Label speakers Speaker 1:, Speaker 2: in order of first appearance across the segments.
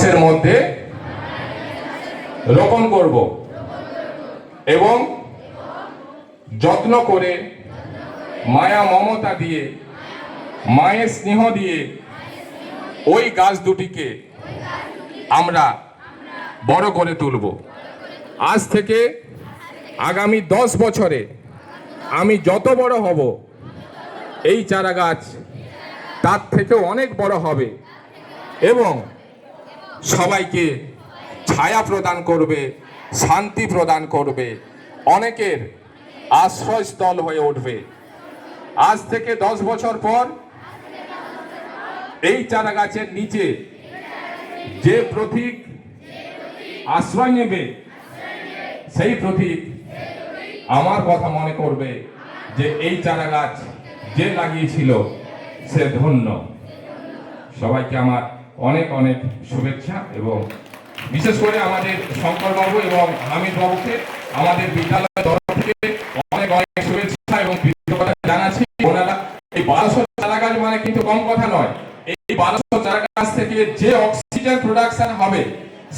Speaker 1: মাসের মধ্যে রোপণ করব এবং যত্ন করে মায়া মমতা দিয়ে মায়ের স্নেহ দিয়ে ওই গাছ দুটিকে আমরা বড় করে তুলব। আজ থেকে আগামী 10 বছরে আমি যত বড় হব এই চারা গাছ তার থেকেও অনেক বড় হবে এবং সবাইকে ছায়া প্রদান করবে, শান্তি প্রদান করবে, অনেকের আশ্রয়স্থল হয়ে উঠবে। আজ থেকে 10 বছর পর এই চারা গাছের নিচে যে প্রতীক আশ্রয় নেবে সেই প্রতীক আমার কথা মনে করবে যে এই চারা গাছ যে লাগিয়েছিল সে ধন্য। সবাইকে আমার অনেক অনেক শুভেচ্ছা এবং বিশেষ করে আমাদের শঙ্কর বাবু এবং হামিদ বাবুকে আমাদের বিদ্যালয়ের তরফ থেকে অনেক অনেক শুভেচ্ছা এবং কৃতজ্ঞতা জানাচ্ছি। ওনারা এই 1200 চারা গাছ মানে কিন্তু কম কথা নয়। এই 1200 চারা গাছ থেকে যে অক্সিজেন প্রোডাকশন হবে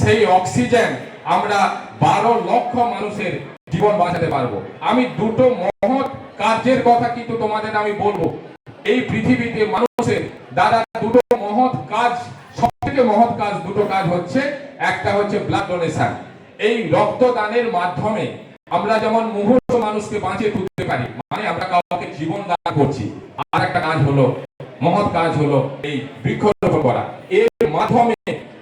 Speaker 1: সেই অক্সিজেন আমরা 12 লক্ষ মানুষের জীবন বাঁচাতে পারবো। আমি দুটো মহৎ কাজের কথা কিন্তু তোমাদের আমি বলবো। এই পৃথিবীতে মানুষের দাদা দুটো মহৎ কাজ, সবথেকে মহৎ কাজ দুটো কাজ হচ্ছে, একটা হচ্ছে ব্লাড ডোনেশন। এই রক্তদানের মাধ্যমে আমরা যেমন মুহূর্ত মানুষকে বাঁচিয়ে তুলতে পারি, মানে আমরা কাউকে জীবন দান করছি। আর একটা কাজ হলো, মহৎ কাজ হলো এই বৃক্ষরোপণ করা। এর মাধ্যমে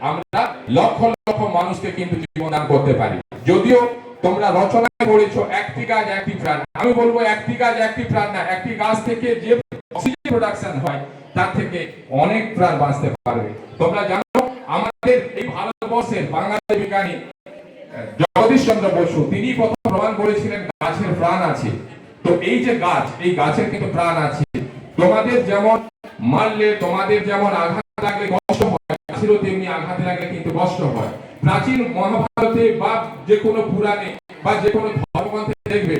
Speaker 1: আমরা লক্ষ লক্ষ মানুষকে কিন্তু জীবন দান করতে পারি। যদিও তোমরা রচনায় পড়েছো একটি গাছ একটি প্রাণ, আমি বলবো একটি গাছ একটি প্রাণ না, একটি গাছ থেকে যে অক্সিজেন প্রোডাকশন হয় তার থেকে অনেক প্রাণ বাঁচতে পারবে। তোমরা জানো আমাদের এই ভারতবর্ষের বাঙালি বিজ্ঞানী জগদীশ চন্দ্র বসু তিনি প্রথম প্রমাণ করেছিলেন গাছের প্রাণ আছে। তো এই যে গাছ, এই গাছের কিন্তু প্রাণ আছে। তোমাদের যেমন মারলে, তোমাদের যেমন আঘাত লাগলে কষ্ট হয়, গাছেরও তেমনি আঘাত লাগলে কিন্তু কষ্ট হয়। প্রাচীন মহাভারতে বা যে কোনো পুরাণে বা যে কোনো ধর্মগ্রন্থে দেখবে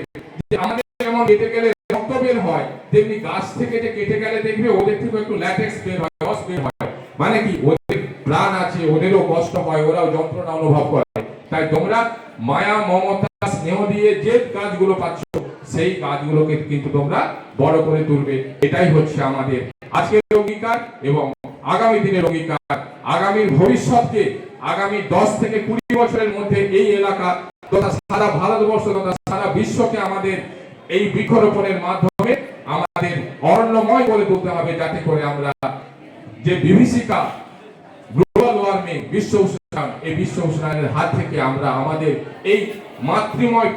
Speaker 1: যে আমাদের যেমন কেটে গেলে রক্ত বের হয়, তেমনি গাছ থেকে যে কেটে গেলে দেখবে ওদের থেকে একটু ল্যাটেক্স বের হয়, রস বের হয়। মানে কি ওদের প্রাণ আছে, ওদেরও কষ্ট হয়, ওরাও যন্ত্রণা অনুভব করে। তাই তোমরা মায়া মমতা স্নেহ দিয়ে যে কাজগুলো পাচ্ছ সেই কাজগুলোকে কিন্তু তোমরা বড় করে তুলবে। এটাই হচ্ছে আমাদের আজকের অঙ্গীকার এবং আগামী দিনের অঙ্গীকার। আগামীর ভবিষ্যৎকে আগামী 10 থেকে 20 বছরের মধ্যে এই এলাকা তথা সারা ভারতবর্ষ তথা সারা বিশ্বকে আমাদের এই বৃক্ষরোপণের মাধ্যমে আমাদের অরণ্যময় করে তুলতে হবে, যাতে করে আমরা যে বিভীষিকা গ্লোবাল ওয়ার্মিং, বিশ্ব উষ্ণায়ন, এই বিশ্ব উষ্ণায়নের হাত থেকে আমরা আমাদের এই মাতৃময়